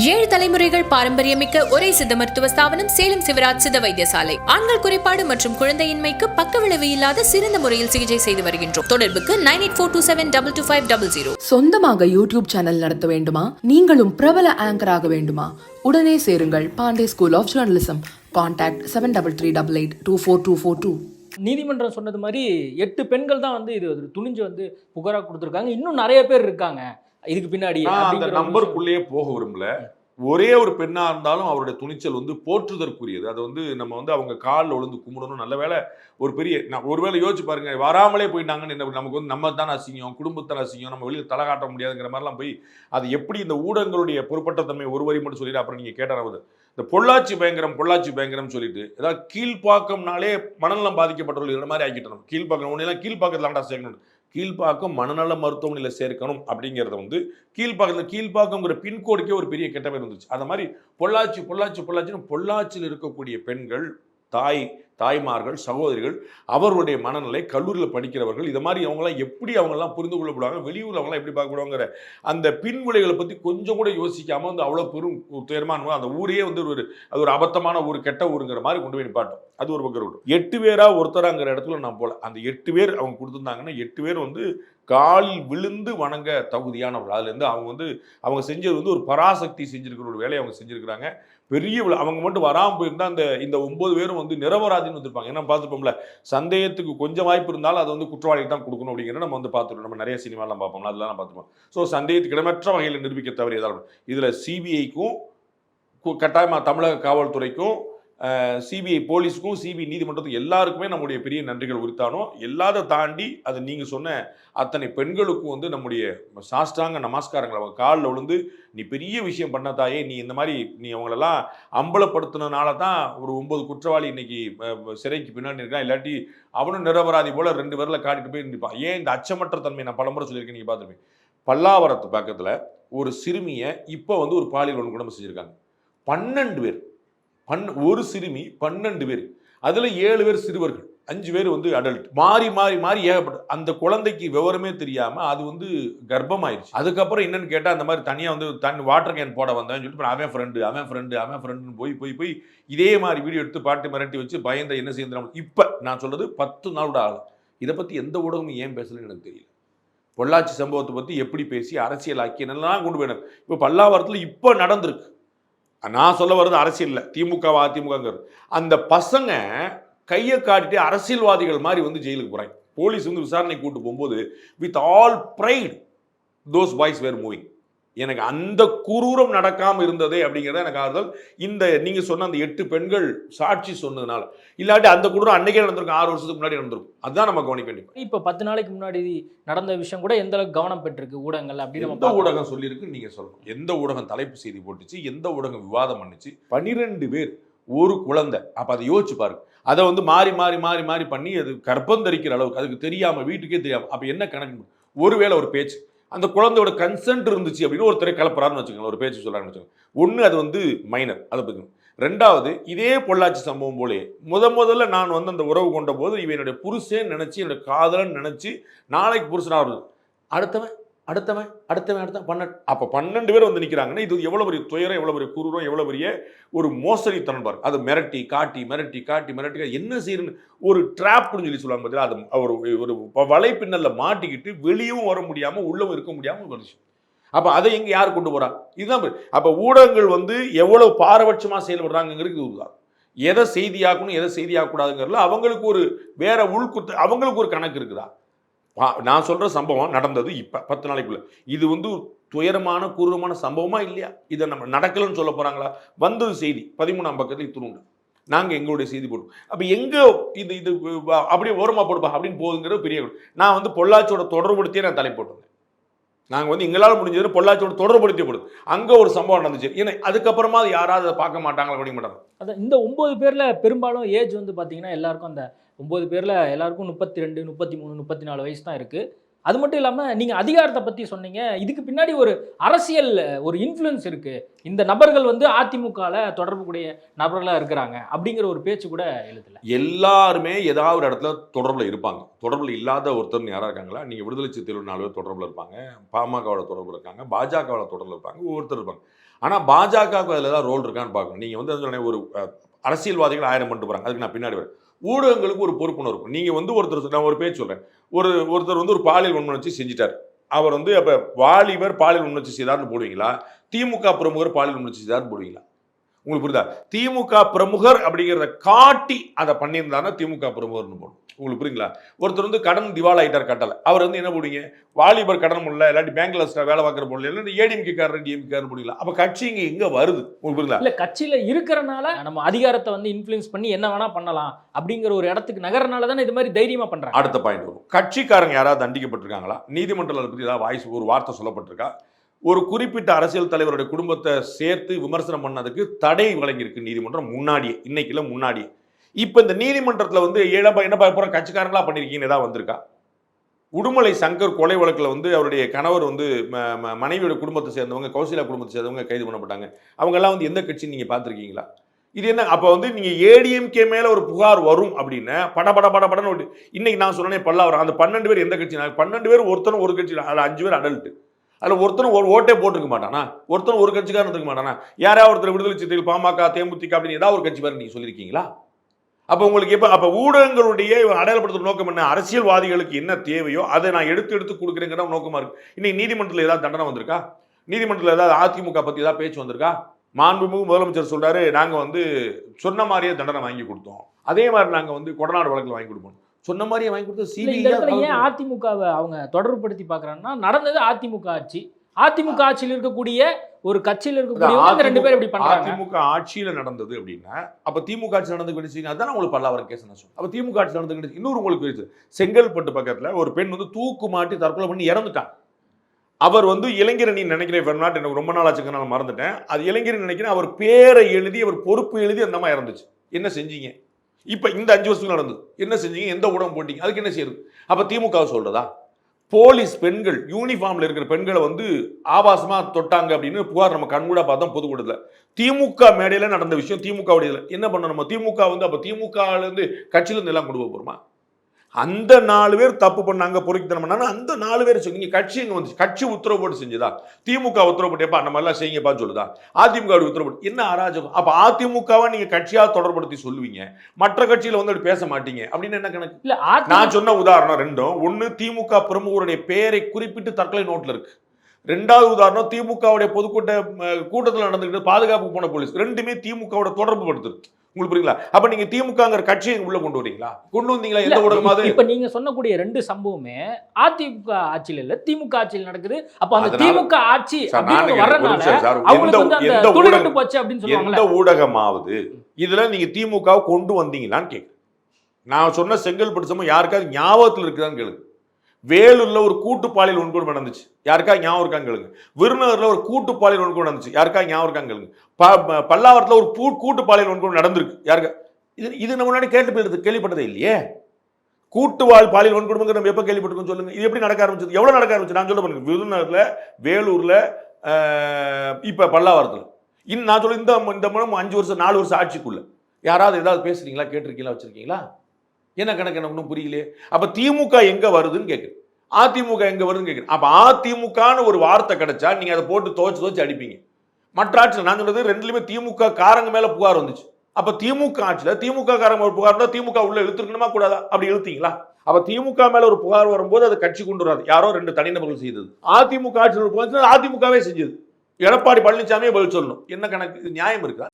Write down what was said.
ஏழு தலைமுறைகள் பாரம்பரியமிக்க ஒரே சித்த மருத்துவ ஸ்தாபனம் சேலம் சிவராஜ் சித்த வைத்தியசாலை. ஆண்கள் குறைபாடு மற்றும் குழந்தையின்மைக்கு பக்கவிளைவு இல்லாத சிறந்த முறையில் சிகிச்சை செய்து வருகின்றோம். தொடர்புக்கு 9842272250. சொந்தமாக யூடியூப் சேனல் நடத்த வேண்டுமா? நீங்களும் பிரபல ஆங்கர் ஆக வேண்டுமா? உடனே சேருங்கள் Pandey school of journalism. Contact 7388242242. நீதிமன்றம் சொன்னது மாதிரி 8 பெண்கள் தான் வந்து இது துணிஞ்சு வந்து புகாரா கொடுத்துருக்காங்க. இன்னும் நிறைய பேர் இருக்காங்க இதுக்கு பின்னாடி. அந்த நம்பருக்குள்ளேயே போக விரும்பல. ஒரே ஒரு பெண்ணா இருந்தாலும் அவருடைய துணிச்சல் வந்து போற்றுதற்குரியது. அது வந்து நம்ம வந்து அவங்க காலில் விழுந்து கும்பிடணும். நல்ல வேலை ஒரு பெரிய ஒருவேளை யோசிச்சு பாருங்க, வராமலே போயிட்டாங்கன்னு நமக்கு வந்து நம்ம தான் அசிங்கம், குடும்பத்தால் அசிங்கம், நம்ம வெளியில் தலை காட்ட முடியாதுங்கிற மாதிரிலாம் போய் அது எப்படி இந்த ஊடகங்களுடைய பொறுப்பற்ற தன்மை ஒரு வரி மட்டும் சொல்லிட்டு அப்புறம் நீங்கள் கேட்டாவது இந்த பொள்ளாச்சி பயங்கரம் சொல்லிட்டு ஏதாவது கீழ்ப்பாக்கம்னாலே மனநலம் பாதிக்கப்பட்டவர்கள் இந்த மாதிரி ஆக்கிட்டணும். கீழ்ப்பாக்கம் ஒன்றுலாம் கீழ்ப்பாக்கத்தில் சேர்க்கணும். கீழ்ப்பாக்கம் மனநல மருத்துவமனையில் சேர்க்கணும் அப்படிங்கிறத வந்து கீழ்ப்பாக்கம்ங்கிற பின்கோடுக்கே ஒரு பெரிய கெட்ட பேர் இருந்துச்சு. அந்த மாதிரி பொள்ளாச்சின்னு பொள்ளாச்சியில் இருக்கக்கூடிய பெண்கள், தாய்மார்கள், சகோதரிகள், அவர்களுடைய மனநிலை, கல்லூரியில் படிக்கிறவர்கள், இதை மாதிரி அவங்களாம் எப்படி அவங்கெல்லாம் புரிந்து கொள்ளப்படுவாங்க, வெளியூரில் அவங்களாம் எப்படி பார்க்கப்படுவாங்கிற அந்த பின்விளைகளை பற்றி கொஞ்சம் கூட யோசிக்காமல் வந்து அவ்வளோ பெரும் துயரமான அந்த ஊரையே வந்து அது ஒரு அபத்தமான ஊர், கெட்ட ஊருங்கிற மாதிரி கொண்டு போய் நிப்பாட்டும். அது ஒரு பக்கம் இருக்கட்டும். 8 பேரா ஒருத்தராங்கிற இடத்துல நான் போல. அந்த 8 பேர் அவங்க கொடுத்துருந்தாங்கன்னா 8 பேர் வந்து காலில் விழுந்து வணங்க தகுதியானவர்கள். அதுலேருந்து அவங்க செஞ்சது வந்து ஒரு பராசக்தி செஞ்சிருக்கிற ஒரு வேலையை அவங்க செஞ்சுருக்கிறாங்க. பெரிய அவங்க மட்டும் வராமல் போயிருந்தா இந்த 9 பேரும் வந்து நிரபராதின்னு வந்திருப்பாங்க. ஏன்னா பார்த்துப்போம்ல, சந்தேகத்துக்கு கொஞ்சம் வாய்ப்பு இருந்தாலும் அதை வந்து குற்றவாளிக்கு தான் கொடுக்கணும் அப்படிங்கிறத நம்ம வந்து பார்த்துருக்கோம். நம்ம நிறைய சினிமாலாம் பார்ப்போம்ல, அதெல்லாம் பார்த்துப்போம். ஸோ சந்தேகத்துக்கு இடமற்ற வகையில் நிரூபிக்க தவறியதால் இதில் சிபிஐக்கும் கட்டாயமாக தமிழக காவல்துறைக்கும் சிபிஐ போலீஸுக்கும் சிபிஐ நீதிமன்றத்துக்கும் எல்லாருக்குமே நம்முடைய பெரிய நன்றிகள் உரித்தானோம். எல்லாத தாண்டி அது நீங்கள் சொன்ன அத்தனை பெண்களுக்கும் வந்து நம்முடைய சாஷ்டாங்க நமஸ்காரங்கள். அவங்க காலில் விழுந்து நீ பெரிய விஷயம் பண்ணதாயே, நீ இந்த மாதிரி நீ அவங்களெல்லாம் அம்பலப்படுத்தினால தான் ஒரு 9 குற்றவாளி இன்னைக்கு சிறைக்கு பின்னாடி இருக்கான். இல்லாட்டி அவனும் நிரபராதி போல 2 பேரில் காட்டிட்டு போய் நிற்பான். ஏன் இந்த அச்சமற்ற தன்மை நான் பலமுறை சொல்லியிருக்கேன், நீங்கள் பார்த்துருப்பீங்க. பல்லாவரத்து பக்கத்தில் ஒரு சிறுமியை இப்போ வந்து ஒரு பாலியல் வன்கொடுமை செஞ்சுருக்காங்க. 12 பேர், ஒரு சிறுமி 12 பேர், அதில் 7 பேர் சிறுவர்கள், 5 பேர் வந்து அடல்ட். மாறி ஏகப்பட்ட அந்த குழந்தைக்கு விவரமே தெரியாமல் அது வந்து கர்ப்பமாயிருச்சு. அதுக்கப்புறம் என்னன்னு கேட்டால் அந்த மாதிரி தனியாக வந்து வாட்டர் கேன் போட வந்தேன்னு சொல்லிட்டு அவன் ஃப்ரெண்டுன்னு போய் இதே மாதிரி வீடியோ எடுத்து பாட்டு மிரட்டி வச்சு பயந்த என்ன செய்யணும். இப்போ நான் சொல்கிறது 10 நாளோட ஆகும். இதை பற்றி எந்த ஊடகமும் ஏன் பேசலன்னு எனக்கு தெரியல. பொள்ளாச்சி சம்பவத்தை பற்றி எப்படி பேசி அரசியலாக்கி என்னெல்லாம் கொண்டு போயிடும். இப்போ பல்லாவரத்தில் இப்போ நடந்திருக்கு. நான் சொல்ல வர்றது அரசியல் இல்லை, திமுகவா அதிமுகங்கிறது. அந்த பசங்க கையை காட்டிட்டு அரசியல்வாதிகள் மாதிரி வந்து ஜெயிலுக்கு போகிறாங்க. போலீஸ் வந்து விசாரணை கூட்டு போகும்போது with all pride those boys were moving. எனக்கு அந்த குரூரம் நடக்காமல் இருந்ததே அப்படிங்கிறத எனக்கு ஆறுதல். நீங்கள் சொன்ன அந்த 8 பெண்கள் சாட்சி சொன்னதுனால. இல்லாட்டி அந்த குரூரம் அன்னைக்கே நடந்திருக்கும், 6 வருஷத்துக்கு முன்னாடி நடந்திருக்கும். அதுதான் நம்ம கவனிக்க வேண்டியது. இப்போ 10 நாளைக்கு முன்னாடி நடந்த விஷயம் கூட எந்த அளவுக்கு கவனம் பெற்றிருக்கு ஊடகங்கள் அப்படின்னு எந்த ஊடகம் சொல்லியிருக்கு நீங்கள் சொல்லணும். எந்த ஊடகம் தலைப்பு செய்தி போட்டுச்சு, எந்த ஊடகம் விவாதம் பண்ணுச்சு. 12 பேர், ஒரு குழந்தை. அப்போ அதை யோசிச்சு பாருங்க. அதை வந்து மாறி பண்ணி அது கர்ப்பம் தரிக்கிற அளவுக்கு அதுக்கு தெரியாமல், வீட்டுக்கே தெரியாமல். அப்போ என்ன கணக்கு? ஒருவேளை ஒரு பேச்சு அந்த குழந்தையோட கன்சென்ட் இருந்துச்சு அப்படின்னு ஒருத்தரை கலப்புறாருன்னு வச்சுக்கோங்க, ஒரு பேச்சு சொல்கிறாருன்னு வச்சுக்கோங்க. ஒன்று அது வந்து மைனர், அதை பற்றி. 2வது இதே பொள்ளாச்சி சம்பவம் போலே முதல்ல நான் வந்து அந்த உறவு கொண்ட போது இவனுடைய புருஷன் நினச்சி, என்னோட காதலன் நினச்சி நாளைக்கு புருஷனாக வருது. அடுத்தவன் 12. அப்போ 12 பேர் வந்து நிற்கிறாங்கன்னா இது எவ்வளோ பெரிய துயரம், எவ்வளோ பெரிய குரூரம், எவ்வளோ பெரிய ஒரு மோசடித்தனம் பாரு. அது மிரட்டி காட்டி என்ன செய்யணும்னு ஒரு ட்ராப்னு சொல்லுவாங்க பார்த்தீங்களா. அது ஒரு வலைப்பின்னல்ல மாட்டிக்கிட்டு வெளியும் வர முடியாமல் உள்ளவும் இருக்க முடியாமல் ஒரு விஷயம். அப்போ அதை எங்கே யார் கொண்டு போகிறா? இதுதான். அப்போ ஊடகங்கள் வந்து எவ்வளோ பாரபட்சமாக செயல்படுறாங்கிறது இதுதான். எதை செய்தியாக்கணும், எதை செய்தியாக்கக்கூடாதுங்கிறதுல அவங்களுக்கு ஒரு வேற உள்குத்து, அவங்களுக்கு ஒரு கணக்கு இருக்குதா? நான் சொல்கிற சம்பவம் நடந்தது இப்போ 10 நாளைக்குள்ள. இது வந்து துயரமான குரூரமான சம்பவமா இல்லையா? இதை நம்ம நடக்கலன்னு சொல்ல போகிறாங்களா? வந்தது செய்தி 13ஆம் பக்கத்தில் இத்துணுண்டு. நாங்கள் எங்களுடைய செய்தி போட்டோம். அப்போ எங்கே இது அப்படியே ஓரமாக போடுப்பா அப்படின்னு போகுதுங்கிறது பெரிய. நான் வந்து பொள்ளாச்சியோட தொடர்புபடுத்தியே நான் தலை போட்டிருந்தேன். நாங்கள் வந்து எங்களால் முடிஞ்சது பொள்ளாச்சியோட தொடர்புபடுத்தி போடுது. அங்கே ஒரு சம்பவம் நடந்துச்சு. ஏன்னா அதுக்கப்புறமா அது யாராவது அதை பார்க்க மாட்டாங்களா அப்படிங்க மாட்டாங்க. அதான் இந்த 9 பேரில் பெரும்பாலும் ஏஜ் வந்து பார்த்தீங்கன்னா எல்லாருக்கும் அந்த 9 பேரில் எல்லாருக்கும் 32, 33, 34 வயசு தான் இருக்குது. அது மட்டும் இல்லாமல் நீங்கள் அதிகாரத்தை பற்றி சொன்னீங்க. இதுக்கு பின்னாடி ஒரு அரசியல் ஒரு இன்ஃப்ளூயன்ஸ் இருக்குது. இந்த நபர்கள் வந்து அதிமுகவில் தொடர்புடைய நபர்களாக இருக்கிறாங்க அப்படிங்கிற ஒரு பேச்சு கூட எழுதல. எல்லாருமே ஏதாவது ஒரு இடத்துல தொடர்பில் இருப்பாங்க. தொடர்பில் இல்லாத ஒருத்தர் யாராக இருக்காங்களா? நீங்கள் விடுதலை சிறுத்தைகள் 4 பேர் தொடர்பில் இருப்பாங்க, பாமகவோட தொடர்பில் இருக்காங்க, பாஜகவோட தொடர்பில் இருப்பாங்க, ஒவ்வொருத்தர் இருப்பாங்க. ஆனால் பாஜகவுக்கு அதில் ஏதாவது ரோல் இருக்கான்னு பார்க்கணும். நீங்கள் வந்து ஒரு அரசியல்வாதிகள் 1000 பண்ணிட்டு போகிறாங்க, அதுக்கு நான் பின்னாடி வரேன். ஊடகங்களுக்கு ஒரு பொறுப்புணர்வு இருக்கும். நீங்கள் வந்து ஒருத்தர், நான் ஒரு பேச்சு சொல்கிறேன், ஒருத்தர் வந்து ஒரு பாலியல் வன்முணர்ச்சி செஞ்சிட்டார். அவர் வந்து அப்போ வாலிபர் பாலியல் வன்முணர்ச்சி செய்தார்னு போடுவீங்களா, திமுக பிரமுகர் பாலியல் வன்முணர்ச்சி செய்தார்னு போடுவீங்களா? உங்களுக்கு புரியுதா? திமுக பிரமுகர் அப்படிங்கிறத காட்டி அதை பண்ணியிருந்தாருன்னா திமுக பிரமுகர்னு போடும். உங்களுக்கு புரியுங்களா? ஒருத்தர் வந்து கடன் திவால் ஆகிட்டார் கட்டலை, அவர் வந்து என்ன போடுவீங்க, வாலிபர் கடன் முடியல, இல்லாட்டி பேங்க்ல வேலை பார்க்குற போடல, இல்லை ஏடிஎம்கே காரர் டிஎம்கே காரர் முடியல. அப்போ கட்சி இங்கே எங்கே வருது? உங்களுக்கு புரியுங்களா? இல்லை, கட்சியில் இருக்கிறனால நம்ம அதிகாரத்தை வந்து இன்ஃப்ளூயன்ஸ் பண்ணி என்ன வேணா பண்ணலாம் அப்படிங்கிற ஒரு இடத்துக்கு நகரனால தானே இது மாதிரி தைரியமாக பண்ணுறாங்க. அடுத்த பாயிண்ட் வரும், கட்சிக்காரங்க யாராவது தண்டிக்கப்பட்டிருக்காங்களா, நீதிமன்றத்தில் அதை பற்றி ஏதாவது ஒரு வார்த்தை சொல்லப்பட்டிருக்கா, ஒரு குறிப்பிட்ட அரசியல் தலைவருடைய குடும்பத்தை சேர்த்து விமர்சனம் பண்ணதுக்கு தடை வழங்கியிருக்கு நீதிமன்றம் முன்னாடியே, இன்னைக்கு இல்லை முன்னாடியே. இப்போ இந்த நீதிமன்றத்தில் வந்து என்ன போகிற கட்சிக்காரங்களா பண்ணியிருக்கீங்கன்னு ஏதாவது வந்திருக்கா? உடுமலை சங்கர் கொலை வழக்கில் வந்து அவருடைய கணவர் வந்து மனைவியோட குடும்பத்தை சேர்ந்தவங்க, கௌசல்யா குடும்பத்தை சேர்ந்தவங்க கைது பண்ணப்பட்டாங்க. அவங்கெல்லாம் வந்து எந்த கட்சின்னு நீங்கள் பார்த்துருக்கீங்களா? இது என்ன? அப்போ வந்து நீங்கள் ஏடிஎம்கே மேலே ஒரு புகார் வரும் அப்படின்னு படன்னு இன்னைக்கு நான் சொன்னேன் பல்லாவரம், அந்த 12 பேர் எந்த கட்சி? 12 பேர் ஒருத்தரும் ஒரு கட்சி, அதில் 5 பேர் அடல்ட்டு. அதில் ஒருத்தரும் ஒரு ஓட்டே போட்டிருக்க மாட்டானா, ஒருத்தரும் ஒரு கட்சிக்காரன் இருக்க மாட்டானா? யாராவது ஒருத்தர் விடுதலை சிறுத்தைகள், பாமக, தேமுதிக அப்படின்னு ஏதாவது ஒரு கட்சி பேர் நீங்கள் சொல்லியிருக்கீங்களா? அப்போ உங்களுக்கு எப்போ அப்போ ஊடகங்களுடைய அடையாளப்படுத்துற நோக்கம் என்ன? அரசியல்வாதிகளுக்கு என்ன தேவையோ அதை நான் எடுத்து கொடுக்குறேங்கிற நோக்கமாக இருக்கு. இன்னைக்கு நீதிமன்றத்தில் ஏதாவது தண்டனை வந்திருக்கா? நீதிமன்றத்தில் ஏதாவது அதிமுக பற்றி ஏதாவது பேச்சு வந்திருக்கா? மாண்புமிகு முதலமைச்சர் சொல்றாரு, நாங்கள் வந்து சொன்ன மாதிரியே தண்டனை வாங்கி கொடுத்தோம், அதே மாதிரி நாங்கள் வந்து கொடநாடு வழக்கில் வாங்கி கொடுப்போம். சொன்ன மாதிரியே வாங்கி கொடுத்தோம். சிபிஐ ஏன் அதிமுகவை அவங்க தொடர்புபடுத்தி பார்க்குறாங்கன்னா, நடந்தது அதிமுக ஆட்சி, அதிமுக ஆட்சியில் இருக்கக்கூடிய ஒரு கட்சியில் இருக்கக்கூடிய 2 பேர் இப்படி பண்றாங்க. அதிமுக ஆட்சியில நடந்தது அப்படின்னா அப்ப திமுக ஆட்சி நடந்து அதான் உங்களுக்கு பல்லாவரம் கேஸ் நான் சொல்றேன். அப்ப திமுக ஆட்சி நடந்து இன்னொரு உங்களுக்கு செங்கல்பட்டு பக்கத்துல ஒரு பெண் வந்து தூக்கு மாட்டி தற்கொலை பண்ணி இறந்துட்டான். அவர் வந்து இளைஞரணி நினைக்கிறேன், எனக்கு ரொம்ப நாள் ஆச்சுங்க, நான் மறந்துட்டேன். அது இளைஞரணி நினைக்கிறேன், அவர் பேரை எழுதி அவர் பொறுப்பு எழுதி அந்த மாதிரி இறந்துச்சு. என்ன செஞ்சீங்க? இப்ப இந்த 5 வருஷத்துக்கு நடந்தது என்ன செஞ்சீங்க? எந்த ஊடகம் போட்டீங்க? அதுக்கு என்ன செய்யுது? அப்ப திமுக சொல்றதா போலீஸ் பெண்கள் யூனிஃபார்ம்ல இருக்கிற பெண்களை வந்து ஆபாசமா தொட்டாங்க அப்படின்னு புகார் நம்ம கண்கூட பார்த்தோம் பொதுக்கூட்டத்தில். திமுக மேடையில நடந்த விஷயம், திமுக என்ன பண்ண நம்ம திமுக வந்து அப்ப திமுக இருந்து கட்சியில இருந்து எல்லாம் கொடுக்க போறோமா? அந்த 4 பேர் தப்பு பண்ணாங்க, பொறுக்கித்தனம் பண்ணாங்க, அந்த 4 பேர் நீங்க கட்சி எங்க வந்து கட்சி உத்தரவு போட்டு செஞ்சதா? திமுக உத்தரவு போட்டேப்பா அந்த மாதிரிலாம் செய்யுங்கப்பான்னு சொல்லுதா? அதிமுக உத்தரவு போட்டு என்ன அராஜகம்? அப்ப அதிமுகவை நீங்க கட்சியா தொடர்படுத்தி சொல்லுவீங்க, மற்ற கட்சியில வந்து அப்படி பேச மாட்டீங்க அப்படின்னு என்ன கணக்கு? இல்ல, நான் சொன்ன உதாரணம் 2. ஒன்னு திமுக பிரமுகருடைய பெயரை குறிப்பிட்டு தற்கொலை நோட்ல இருக்கு. 2வது உதாரணம் திமுகவுடைய கூட்டத்தில் நடந்துக்கிட்டு பாதுகாப்பு போன போலீஸ். 2மே திமுகவோட தொடர்பு படுத்துது. உங்களுக்கு புரியுங்களா? அப்ப நீங்க திமுகங்கிற கட்சியை உள்ள கொண்டு வரீங்களா? கொண்டு வந்தீங்களா? எந்த ஊடகமாவது? இப்ப நீங்க சொன்னக்கூடிய 2 சம்பவமே அதிமுக ஆட்சியில இல்ல, திமுக ஆட்சியில் நடக்குது. அப்ப அந்த திமுக ஆட்சி வரனால அவங்களுக்கு வந்து அந்த துளிர்த்து போச்சு அப்படின்னு சொல்லுவாங்க. எந்த ஊடகமாவது இதுல நீங்க திமுகவை கொண்டு வந்தீங்களான்னு கேட்கு. நான் சொன்ன செங்கல்பட்டு சம்பவம் யாருக்காவது ஞாபகத்தில் இருக்குதான்னு கேளுங்க. வேலூர்ல ஒரு கூட்டு பாலியல் வன்கொடுமை நடந்துச்சு, யாருக்காவது ஞாபகம் இருக்கான்னு கேளுங்க. விருதுநகர்ல ஒரு கூட்டு பாலியல் வன்கொடுமை நடந்துச்சு, யாருக்காவது ஞாபகம் இருக்கான்னு கேளுங்க. பல்லாவரத்துல ஒரு கூட்டு பாலியல் வன்கொடுமை நடந்திருக்கு, யாருக்கா? இது நம்ம முன்னாடி கேள்விப்பட்டதே இல்லையே. பாலியல் வன்கொடுமை நம்ம எப்ப கேள்விப்பட்டிருக்கோம் சொல்லுங்க? இது எப்படி நடக்க ஆரம்பிச்சது? எவ்வளவு நடக்க ஆரம்பிச்சு? நான் சொல்ல பாருங்க, விருதுநகர்ல, வேலூர்ல, இப்ப பல்லாவரத்துல. நான் சொல்ல இந்த 5 வருஷம் 4 வருஷம் ஆட்சிக்குள்ள யாராவது ஏதாவது பேசுறீங்களா, கேட்டிருக்கீங்களா, வச்சிருக்கீங்களா? என்ன கணக்கு? எனக்கு ஒன்றும் புரியலையே. அப்ப திமுக எங்க வருதுன்னு கேட்குறேன், அதிமுக எங்க வருதுன்னு கேட்குறேன். அப்ப அதிமுகன்னு ஒரு வார்த்தை கிடைச்சா நீங்க அதை போட்டு துவச்சு அடிப்பீங்க. மற்ற ஆட்சியில் நான் சொல்றது 2லுமே திமுக காரங்க மேல புகார் வந்துச்சு. அப்ப திமுக ஆட்சியில திமுக காரங்க ஒரு புகார் இருந்தா திமுக உள்ள இழுத்துருக்கணுமா கூடாதா? அப்படி இழுத்தீங்களா? அப்ப திமுக மேல ஒரு புகார் வரும்போது அது கட்சி கொண்டு வராது, யாரோ 2 தனிநபர்கள் செய்தது. அதிமுக ஆட்சியில் ஒரு புகார் அதிமுகவே செஞ்சது. எடப்பாடி பழனிசாமியே பதில் சொல்லணும். என்ன கணக்கு? நியாயம் இருக்கா?